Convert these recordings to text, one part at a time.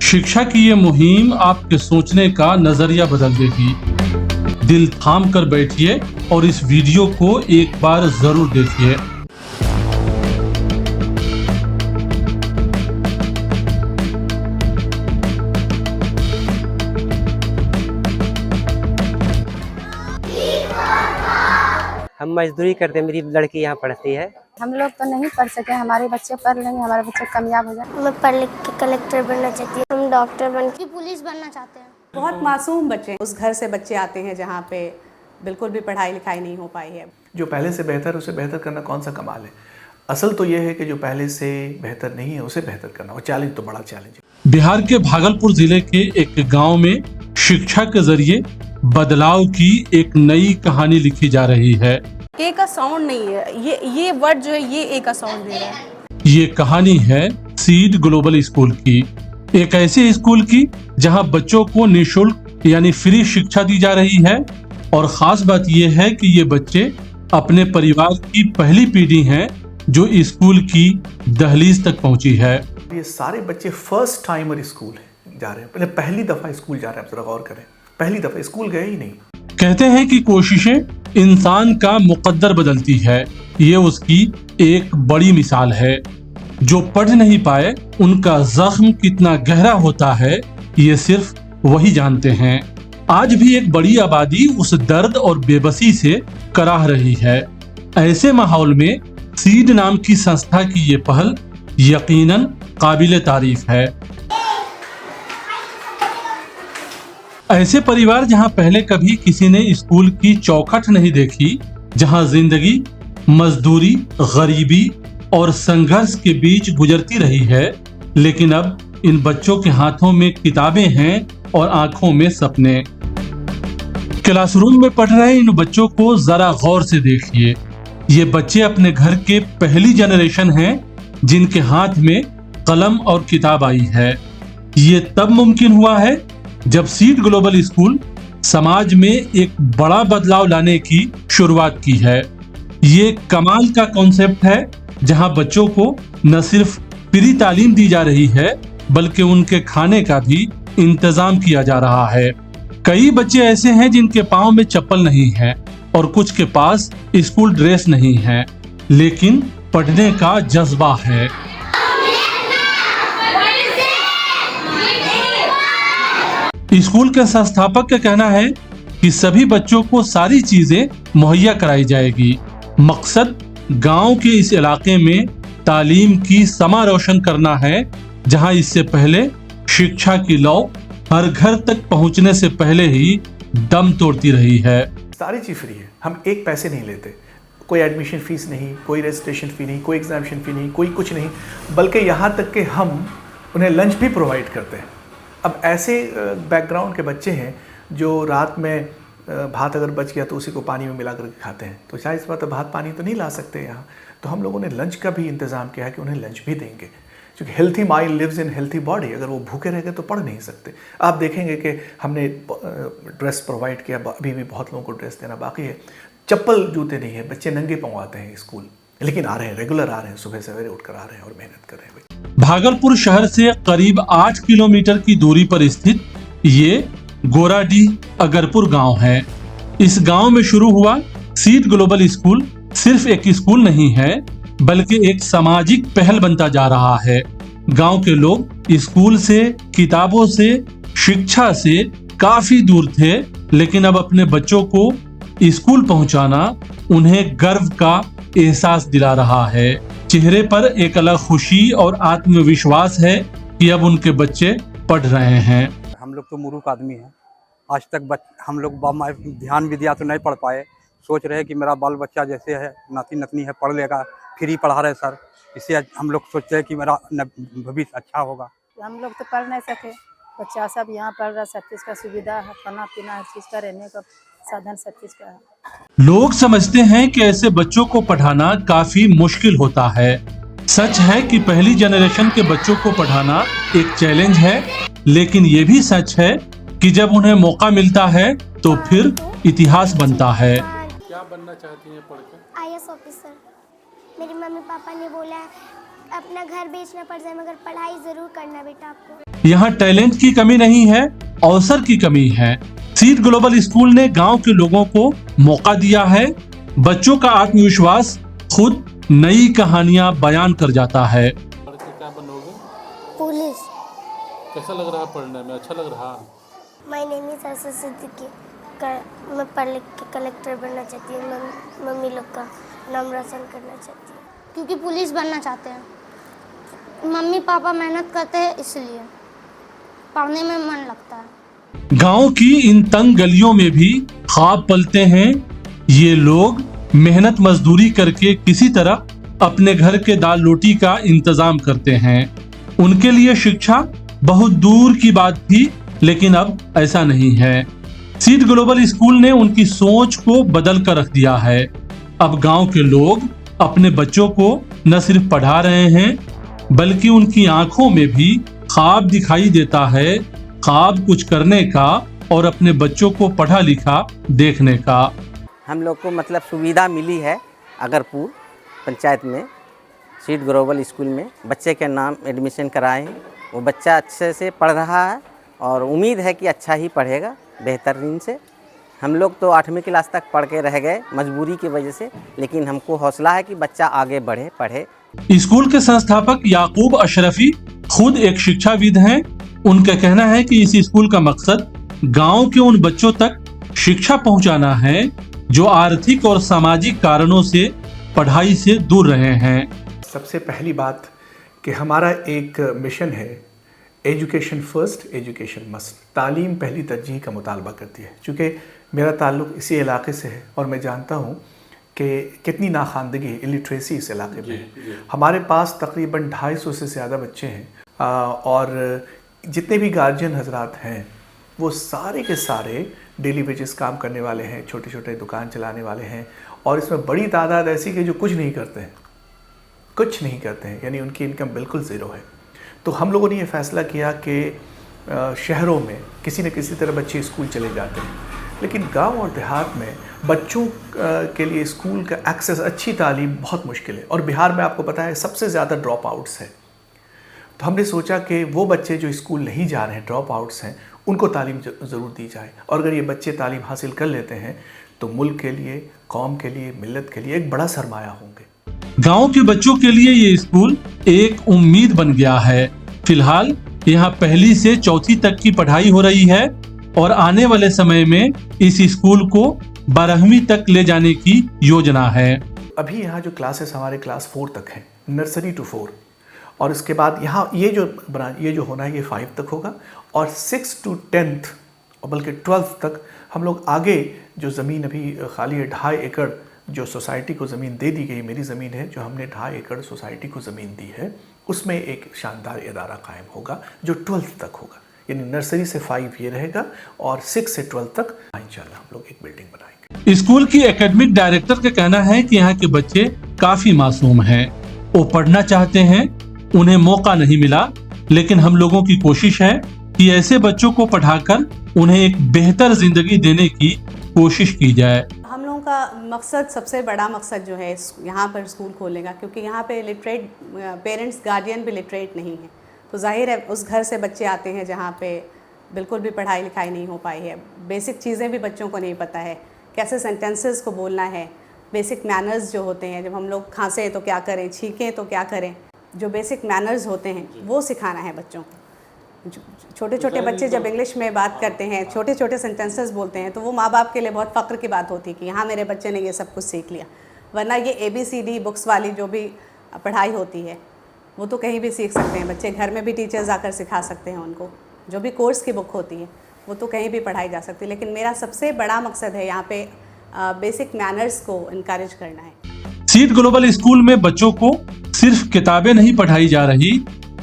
शिक्षा की ये मुहिम आपके सोचने का नजरिया बदल देगी। दिल थाम कर बैठिए और इस वीडियो को एक बार जरूर देखिए। हम मजदूरी करते हैं, मेरी लड़की यहाँ पढ़ती है। हम लोग तो नहीं पढ़ सके, हमारे बच्चे पढ़ लेंगे, हमारे बच्चे कामयाब हो जाए। मैं पढ़ लिख के कलेक्टर बनना चाहती हूँ, हम डॉक्टर बन के पुलिस बनना चाहते हैं। बहुत मासूम बच्चे, उस घर से बच्चे आते हैं जहाँ पे बिल्कुल भी पढ़ाई लिखाई नहीं हो पाई है। जो पहले से बेहतर है उसे बेहतर करना कौन सा कमाल है। असल तो यह है कि जो पहले से बेहतर नहीं है उसे बेहतर करना, वो चैलेंज तो बड़ा चैलेंज है। बिहार के भागलपुर जिले के एक गांव में शिक्षा के जरिए बदलाव की एक नई कहानी लिखी जा रही है। ए का साउंड नहीं है, ये वर्ड जो है ये ए का साउंड दे रहा है। ये कहानी है सीड ग्लोबल स्कूल की, एक ऐसे स्कूल की जहां बच्चों को निःशुल्क यानी फ्री शिक्षा दी जा रही है। और खास बात यह है कि ये बच्चे अपने परिवार की पहली पीढ़ी हैं जो स्कूल की दहलीज तक पहुंची है। ये सारे बच्चे फर्स्ट टाइमर स्कूल जा रहे हैं, पहली दफा स्कूल जा रहे हैं। आप जरा गौर करें, पहली दफा स्कूल गए ही नहीं। कहते हैं कि कोशिशें इंसान का मुकद्दर बदलती है। ये उसकी एक बड़ी मिसाल है। जो पढ़ नहीं पाए उनका जख्म कितना गहरा होता है ये सिर्फ वही जानते हैं। आज भी एक बड़ी आबादी उस दर्द और बेबसी से कराह रही है। ऐसे माहौल में सीड नाम की संस्था की ये पहल यकीनन काबिले तारीफ है। ऐसे परिवार जहां पहले कभी किसी ने स्कूल की चौखट नहीं देखी, जहां जिंदगी मजदूरी, गरीबी और संघर्ष के बीच गुजरती रही है, लेकिन अब इन बच्चों के हाथों में किताबें हैं और आंखों में सपने। क्लासरूम में पढ़ रहे इन बच्चों को जरा गौर से देखिए। ये बच्चे अपने घर के पहली जनरेशन हैं जिनके हाथ में कलम और किताब आई है। ये तब मुमकिन हुआ है जब सीड ग्लोबल स्कूल समाज में एक बड़ा बदलाव लाने की शुरुआत की है। ये कमाल का कॉन्सेप्ट है जहां बच्चों को न सिर्फ फ्री तालीम दी जा रही है बल्कि उनके खाने का भी इंतजाम किया जा रहा है। कई बच्चे ऐसे हैं जिनके पाँव में चप्पल नहीं है और कुछ के पास स्कूल ड्रेस नहीं है, लेकिन पढ़ने का जज्बा है। स्कूल के संस्थापक का कहना है कि सभी बच्चों को सारी चीजें मुहैया कराई जाएगी। मकसद गांव के इस इलाके में तालीम की समा रोशन करना है, जहां इससे पहले शिक्षा की लौ हर घर तक पहुंचने से पहले ही दम तोड़ती रही है। सारी चीज फ्री है, हम एक पैसे नहीं लेते। कोई एडमिशन फीस नहीं, कोई रजिस्ट्रेशन फी नहीं, कोई एग्जामिनेशन फी नहीं, कोई कुछ नहीं, बल्कि यहाँ तक कि हम उन्हें लंच भी प्रोवाइड करते हैं। अब ऐसे बैकग्राउंड के बच्चे हैं जो रात में भात अगर बच गया तो उसी को पानी में मिला करके खाते हैं, तो शायद इस बात भात पानी तो नहीं ला सकते यहाँ। तो हम लोगों ने लंच का भी इंतज़ाम किया है कि उन्हें लंच भी देंगे, क्योंकि healthy mind lives in healthy body. अगर वो भूखे रह गए तो पढ़ नहीं सकते। आप देखेंगे कि हमने ड्रेस प्रोवाइड किया, अभी भी बहुत लोगों को ड्रेस देना बाकी है। चप्पल जूते नहीं है, बच्चे नंगे पाँव आते हैं स्कूल, लेकिन आ रहे हैं, रेगुलर आ रहे हैं, सुबह सवेरे उठकर आ रहे हैं और मेहनत कर रहे हैं। भागलपुर शहर से करीब 8 किलोमीटर की दूरी पर स्थित ये गोराडीह अगरपुर गांव है। इस गांव में शुरू हुआ सीड ग्लोबल स्कूल सिर्फ एक स्कूल नहीं है बल्कि एक सामाजिक पहल बनता जा रहा है। गांव के लोग स्कूल से, किताबों से, शिक्षा से काफी दूर थे, लेकिन अब अपने बच्चों को स्कूल पहुंचाना उन्हें गर्व का एहसास दिला रहा है। चेहरे पर एक अलग खुशी और आत्मविश्वास है कि अब उनके बच्चे पढ़ रहे हैं। हम लोग तो मूर्ख आदमी हैं, आज तक हम लोग ध्यान भी दिया तो नहीं पढ़ पाए। सोच रहे हैं कि मेरा बाल बच्चा जैसे है, नाती नतनी है, पढ़ लेगा। फ्री पढ़ा रहे सर, इससे हम लोग सोचते हैं कि मेरा भविष्य अच्छा होगा। हम लोग तो पढ़ नहीं सके, बच्चा सब यहाँ पढ़ रहा, सब चीज़ का सुविधा है, खाना पीना हर चीज़ का, रहने का साधन सब चीज़ का है। लोग समझते हैं कि ऐसे बच्चों को पढ़ाना काफी मुश्किल होता है। सच है कि पहली जनरेशन के बच्चों को पढ़ाना एक चैलेंज है, लेकिन ये भी सच है कि जब उन्हें मौका मिलता है तो फिर इतिहास बनता है। क्या बनना चाहती हैं पढ़कर? IAS officer. मेरी मम्मी पापा ने बोला है अपना घर बेचना पड़ जाए मगर पढ़ाई जरूर करना बेटा आपको। यहाँ टैलेंट की कमी नहीं है, अवसर की कमी है। सीड ग्लोबल स्कूल ने गांव के लोगों को मौका दिया है। बच्चों का आत्मविश्वास खुद नई कहानियां बयान कर जाता है। क्या बनोगे? पुलिस। कैसा लग रहा है पढ़ने में? अच्छा लग रहा? माय नेम इज आशा सिद्दीकी। मैं पढ़ लिख के कलेक्टर बनना चाहती हूँ। मम्मी लोग का नाम रोशन करना चाहती हूँ क्योंकि पुलिस बनना चाहते हैं। मम्मी पापा मेहनत करते हैं इसलिए पढ़ने में मन लगता है। गांव की इन तंग गलियों में भी ख्वाब पलते हैं। ये लोग मेहनत मजदूरी करके किसी तरह अपने घर के दाल रोटी का इंतजाम करते हैं। उनके लिए शिक्षा बहुत दूर की बात थी, लेकिन अब ऐसा नहीं है। सीड ग्लोबल स्कूल ने उनकी सोच को बदल कर रख दिया है। अब गांव के लोग अपने बच्चों को न सिर्फ पढ़ा रहे हैं, बल्कि उनकी आंखों में भी ख्वाब दिखाई देता है, ख्वाब कुछ करने का और अपने बच्चों को पढ़ा लिखा देखने का। हम लोग को मतलब सुविधा मिली है अगरपुर पंचायत में सीड ग्लोबल स्कूल में बच्चे के नाम एडमिशन कराए हैं। वो बच्चा अच्छे से पढ़ रहा है और उम्मीद है कि अच्छा ही पढ़ेगा बेहतरीन से। हम लोग तो 8वीं क्लास तक पढ़ के रह गए मजबूरी की वजह से, लेकिन हमको हौसला है कि बच्चा आगे बढ़े पढ़े। स्कूल के संस्थापक याकूब अशरफी खुद एक शिक्षाविद हैं। उनका कहना है कि इस स्कूल का मकसद गांव के उन बच्चों तक शिक्षा पहुंचाना है जो आर्थिक और सामाजिक कारणों से पढ़ाई से दूर रहे हैं। सबसे पहली बात कि हमारा एक मिशन है, एजुकेशन फर्स्ट एजुकेशन मस्ट। तालीम पहली तरजीह का मुतालबा करती है। चूँकि मेरा ताल्लुक़ इसी इलाके से है और मैं जानता हूँ कि कितनी नाखानदगी इलिटरेसी इस इलाके में है। हमारे पास तकरीबन 250 से ज़्यादा बच्चे हैं और जितने भी गार्जियन हजरात हैं वो सारे के सारे डेली वेजेस काम करने वाले हैं, छोटे छोटे दुकान चलाने वाले हैं। और इसमें बड़ी तादाद ऐसी कि जो कुछ नहीं करते हैं, यानी उनकी इनकम बिल्कुल ज़ीरो है। तो हम लोगों ने ये फ़ैसला किया कि शहरों में किसी न किसी तरह बच्चे स्कूल चले जाते हैं, लेकिन गांव और देहात में बच्चों के लिए स्कूल का एक्सेस, अच्छी तालीम बहुत मुश्किल है। और बिहार में आपको पता है सबसे ज़्यादा ड्रॉप आउट्स है। तो हमने सोचा कि वो बच्चे जो स्कूल नहीं जा रहे हैं, ड्रॉप आउट्स हैं, उनको तालीम ज़रूर दी जाए। और अगर ये बच्चे तालीम हासिल कर लेते हैं तो मुल्क के लिए, कौम के लिए, मिल्लत के लिए एक बड़ा सरमाया होंगे। गांव के बच्चों के लिए ये स्कूल एक उम्मीद बन गया है। फिलहाल यहाँ 1ली से 4वीं तक की पढ़ाई हो रही है और आने वाले समय में इस स्कूल को 12वीं तक ले जाने की योजना है। अभी यहाँ जो क्लासेस हमारे क्लास 4 तक हैं, नर्सरी टू 4, और इसके बाद यहाँ ये जो होना है ये 5 तक होगा और 6 to 10th और बल्कि 12th तक हम लोग आगे जो ज़मीन अभी खाली है 2.5 एकड़ जो सोसाइटी को ज़मीन दे दी गई, मेरी ज़मीन है जो हमने 2.5 एकड़ सोसाइटी को ज़मीन दी है, उसमें एक शानदार इदारा कायम होगा जो 12th तक होगा। यानी नर्सरी से 5 ये रहेगा और 6 से 12 तक इंशाल्लाह हम लोग एक बिल्डिंग बनाएंगे। स्कूल की एकेडमिक डायरेक्टर का कहना है कि यहाँ के बच्चे काफी मासूम हैं। वो पढ़ना चाहते हैं, उन्हें मौका नहीं मिला, लेकिन हम लोगों की कोशिश है कि ऐसे बच्चों को पढ़ाकर उन्हें एक बेहतर जिंदगी देने की कोशिश की जाए। हम लोगों का मकसद, सबसे बड़ा मकसद जो है यहाँ पर स्कूल खोलने का, क्योंकि यहाँ पे लिटरेट पेरेंट्स, गार्डियन भी लिटरेट नहीं है। तो जाहिर है उस घर से बच्चे आते हैं जहाँ पे बिल्कुल भी पढ़ाई लिखाई नहीं हो पाई है। बेसिक चीज़ें भी बच्चों को नहीं पता है, कैसे सेंटेंसेस को बोलना है, बेसिक मैनर्स जो होते हैं, जब हम लोग खांसें तो क्या करें, छींकें तो क्या करें, जो बेसिक मैनर्स होते हैं वो सिखाना है बच्चों को। छोटे छोटे बच्चे जब इंग्लिश में बात करते हैं, छोटे छोटे सेंटेंसेस बोलते हैं, तो वो माँ बाप के लिए बहुत फ़ख्र की बात होती है कि हाँ मेरे बच्चे ने ये सब कुछ सीख लिया। वरना ये ABCD बुक्स वाली जो भी पढ़ाई होती है वो तो कहीं भी सीख सकते हैं बच्चे, घर में भी टीचर्स आकर सिखा सकते हैं उनको। जो भी कोर्स की बुक होती है वो तो कहीं भी पढ़ाई जा सकती है, लेकिन मेरा सबसे बड़ा मकसद है यहाँ पे बेसिक मैनर्स को इनकरेज करना है। सीड ग्लोबल स्कूल में बच्चों को सिर्फ किताबें नहीं पढ़ाई जा रही,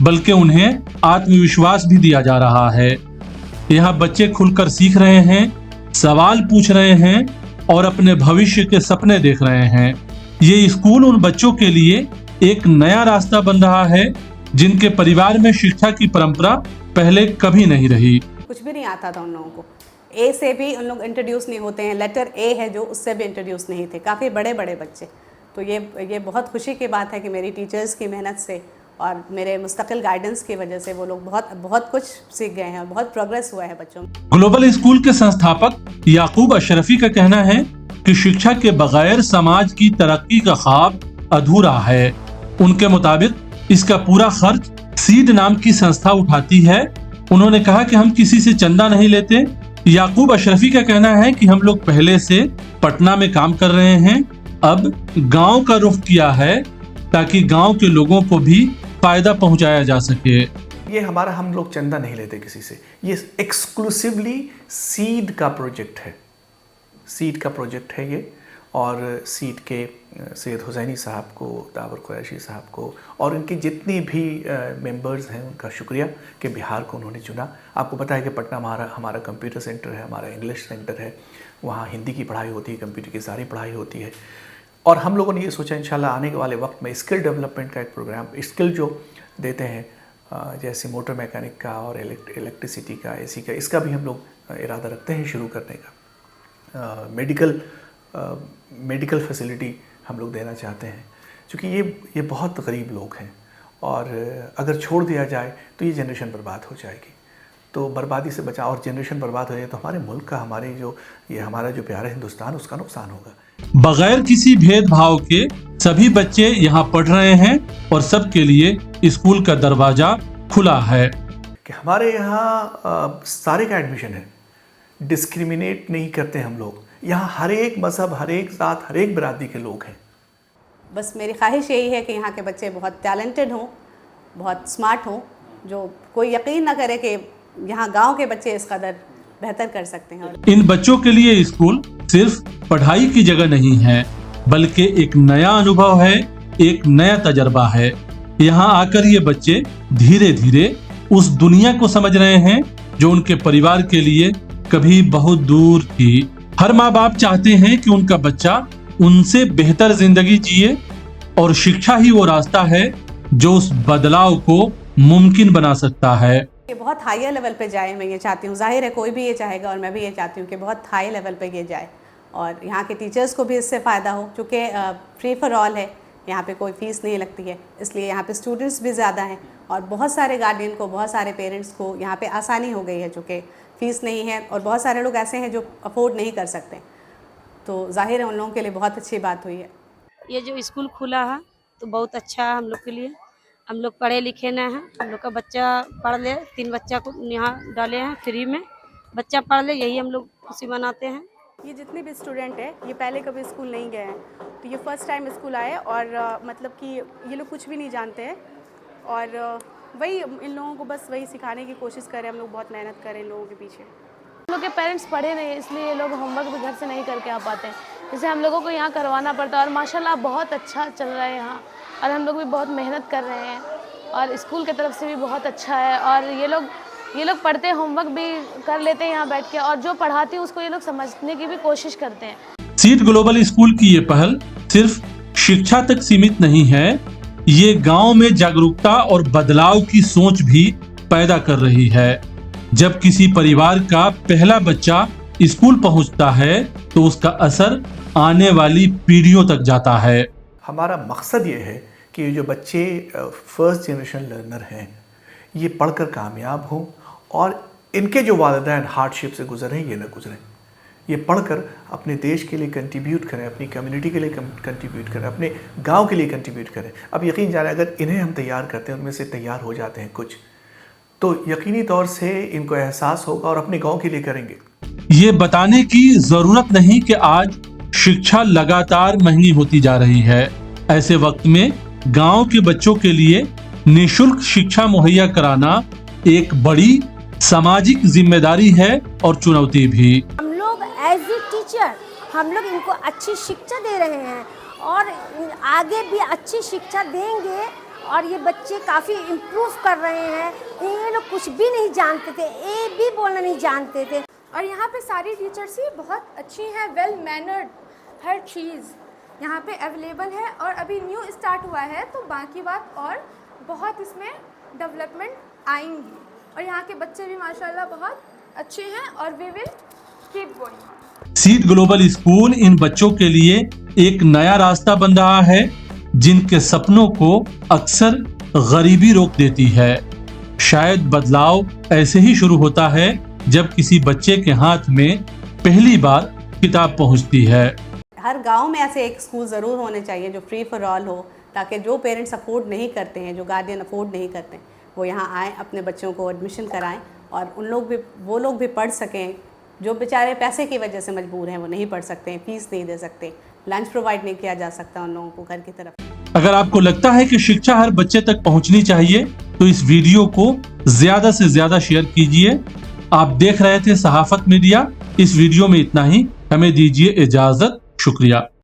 बल्कि उन्हें आत्मविश्वास भी दिया जा रहा है। यहाँ बच्चे खुलकर सीख रहे हैं, सवाल पूछ रहे हैं और अपने भविष्य के सपने देख रहे हैं। ये स्कूल उन बच्चों के लिए एक नया रास्ता बन रहा है जिनके परिवार में शिक्षा की परंपरा पहले कभी नहीं रही। कुछ भी नहीं आता था उन लोगों को, A से भी उन लोग इंट्रोड्यूस नहीं होते हैं, लेटर A है जो उससे भी इंट्रोड्यूस नहीं थे, काफ़ी बड़े बड़े बच्चे। तो ये बहुत खुशी की बात है कि मेरी टीचर्स की मेहनत से और मेरे मुस्तकिल गाइडेंस की वजह से वो लोग बहुत कुछ सीख गए हैं, बहुत प्रोग्रेस हुआ है बच्चों में। ग्लोबल स्कूल के संस्थापक याकूब अशरफी का कहना है कि शिक्षा के बगैर समाज की तरक्की का ख्वाब अधूरा है। उनके मुताबिक इसका पूरा खर्च सीड नाम की संस्था उठाती है। उन्होंने कहा कि हम किसी से चंदा नहीं लेते। याकूब अशरफी का कहना है कि हम लोग पहले से पटना में काम कर रहे हैं, अब गांव का रुख किया है ताकि गांव के लोगों को भी फायदा पहुंचाया जा सके। ये हम लोग चंदा नहीं लेते किसी से, ये एक्सक्लूसिवली सीड का प्रोजेक्ट है, सीड का प्रोजेक्ट है ये। और सीड के सैयद हुसैनी साहब को, दावर कुरैशी साहब को और इनके जितने भी मेंबर्स हैं उनका शुक्रिया कि बिहार को उन्होंने चुना। आपको पता है कि पटना हमारा कंप्यूटर सेंटर है, हमारा इंग्लिश सेंटर है, वहाँ हिंदी की पढ़ाई होती है, कंप्यूटर की सारी पढ़ाई होती है। और हम लोगों ने ये सोचा इंशाल्लाह आने वाले वक्त में स्किल डेवलपमेंट का एक प्रोग्राम, स्किल जो देते हैं जैसे मोटर मैकेनिक का और इलेक्ट्रिसिटी का, एसी का, इसका भी हम लोग इरादा रखते हैं शुरू करने का। मेडिकल फैसिलिटी हम लोग देना चाहते हैं, क्योंकि ये बहुत गरीब लोग हैं और अगर छोड़ दिया जाए तो ये जनरेशन बर्बाद हो जाएगी। तो बर्बादी से बचा, और जनरेशन बर्बाद हो जाए तो हमारे मुल्क का, हमारा जो प्यारा हिंदुस्तान, उसका नुकसान होगा। बगैर किसी भेदभाव के सभी बच्चे यहाँ पढ़ रहे हैं और सबके लिए स्कूल का दरवाजा खुला है। कि हमारे यहाँ सारे का एडमिशन है, डिस्क्रिमिनेट नहीं करते हम लोग। यहाँ हर एक मज़हब, हर एक ज़ात, हर एक बिरादरी के लोग हैं। बस मेरी ख्वाहिश यही है कि यहाँ के बच्चे बहुत टैलेंटेड हों, बहुत स्मार्ट हों, जो कोई यकीन ना करे कि यहाँ गांव के बच्चे इस कदर बेहतर कर सकते हैं। इन बच्चों के लिए स्कूल सिर्फ पढ़ाई की जगह नहीं है, बल्कि एक नया अनुभव है, एक नया तजर्बा है। यहाँ आकर ये बच्चे धीरे धीरे उस दुनिया को समझ रहे हैं जो उनके परिवार के लिए कभी बहुत दूर थी। हर माँ बाप चाहते हैं कि उनका बच्चा उनसे बेहतर जिंदगी जिए और शिक्षा ही वो रास्ता है जो उस बदलाव को मुमकिन बना सकता है। ये बहुत हाई लेवल पे जाए, मैं ये चाहती हूँ। जाहिर है कोई भी ये चाहेगा और मैं भी ये चाहती हूँ कि बहुत हाई लेवल पे ये जाए और यहाँ के टीचर्स को भी इससे फ़ायदा हो, क्योंकि फ्री फॉर ऑल है, यहाँ पे कोई फ़ीस नहीं लगती है, इसलिए यहाँ पे स्टूडेंट्स भी ज़्यादा हैं और बहुत सारे गार्डियन को, बहुत सारे पेरेंट्स को यहाँ पे आसानी हो गई है, चूँकि फ़ीस नहीं है और बहुत सारे लोग ऐसे हैं जो अफोर्ड नहीं कर सकते, तो जाहिर है उन लोगों के लिए बहुत अच्छी बात हुई है। ये जो स्कूल खुला है तो बहुत अच्छा है हम लोग के लिए। हम लोग पढ़े लिखे न हैं, हम लोग का बच्चा पढ़ ले, 3 बच्चा को यहाँ डाले हैं फ्री में, बच्चा पढ़ ले, यही हम लोग खुशी मनाते हैं। ये जितने भी स्टूडेंट हैं ये पहले कभी स्कूल नहीं गए हैं, तो ये फर्स्ट टाइम स्कूल आए और मतलब कि ये लोग कुछ भी नहीं जानते हैं और वही इन लोगों को बस वही सिखाने की कोशिश करें। हम लोग बहुत मेहनत करें इन लोगों के पीछे। हम लोग के पेरेंट्स पढ़े नहीं, इसलिए ये लोग होमवर्क भी घर से नहीं करके आ पाते हैं, जैसे हम लोगों को यहाँ करवाना पड़ता है। और माशाल्लाह बहुत अच्छा चल रहा है यहाँ और हम लोग भी बहुत मेहनत कर रहे हैं और स्कूल की तरफ से भी बहुत अच्छा है और ये लोग पढ़ते हैं, होमवर्क भी कर लेते हैं यहाँ बैठ के और जो पढ़ाती है उसको ये लोग समझने की भी कोशिश करते हैं। सीड ग्लोबल स्कूल की ये पहल सिर्फ शिक्षा तक सीमित नहीं है, ये गांव में जागरूकता और बदलाव की सोच भी पैदा कर रही है। जब किसी परिवार का पहला बच्चा स्कूल पहुंचता है तो उसका असर आने वाली पीढ़ियों तक जाता है। हमारा मकसद ये है कि ये जो बच्चे फर्स्ट जनरेशन लर्नर हैं ये पढ़कर कामयाब हों और इनके जो वालिदैन हार्डशिप से गुजर रहे हैं ये ना गुजरें। ये पढ़कर अपने देश के लिए कंट्रीब्यूट करें, अपनी कम्युनिटी के लिए कंट्रीब्यूट करें, अपने गांव के लिए कंट्रीब्यूट करें। अब यकीन जाने अगर इन्हें हम तैयार करते हैं, उनमें से तैयार हो जाते हैं कुछ, तो यकीनी तौर से इनको एहसास होगा और अपने गांव के लिए करेंगे। ये बताने की जरूरत नहीं कि आज शिक्षा लगातार महंगी होती जा रही है। ऐसे वक्त में गांव के बच्चों के लिए निःशुल्क शिक्षा मुहैया कराना एक बड़ी सामाजिक जिम्मेदारी है और चुनौती भी। हम लोग एज ए टीचर हम लोग इनको अच्छी शिक्षा दे रहे हैं और आगे भी अच्छी शिक्षा देंगे और ये बच्चे काफ़ी इम्प्रूव कर रहे हैं। ये लोग कुछ भी नहीं जानते थे, ए भी बोलना नहीं जानते थे और यहाँ पे सारी टीचर्स ही बहुत अच्छी हैं, वेल मैनर्ड, हर चीज़ यहाँ पे अवेलेबल है और अभी न्यू स्टार्ट हुआ है तो बाकी बात और बहुत इसमें डेवलपमेंट आएंगी और यहाँ के बच्चे भी माशाल्लाह बहुत अच्छे हैं और we will keep going. Seed Global School इन बच्चों के लिए एक नया रास्ता बन रहा है जिनके सपनों को अक्सर गरीबी रोक देती है। शायद बदलाव ऐसे ही शुरू होता है जब किसी बच्चे के हाथ में पहली बार किताब पहुंचती है। हर गांव में ऐसे एक स्कूल ज़रूर होने चाहिए जो फ्री फॉर ऑल हो, ताकि जो पेरेंट्स अफोर्ड नहीं करते हैं, जो गार्डियन अफोर्ड नहीं करते, वो यहाँ आएँ, अपने बच्चों को एडमिशन कराएं और वो लोग भी पढ़ सकें जो बेचारे पैसे की वजह से मजबूर हैं, वो नहीं पढ़ सकते हैं, फीस नहीं दे सकते, लंच प्रोवाइड नहीं किया जा सकता उन लोगों को घर की तरफ। अगर आपको लगता है कि शिक्षा हर बच्चे तक पहुंचनी चाहिए तो इस वीडियो को ज्यादा से ज्यादा शेयर कीजिए। आप देख रहे थे सहाफत मीडिया। इस वीडियो में इतना ही। हमें दीजिए इजाजत। शुक्रिया।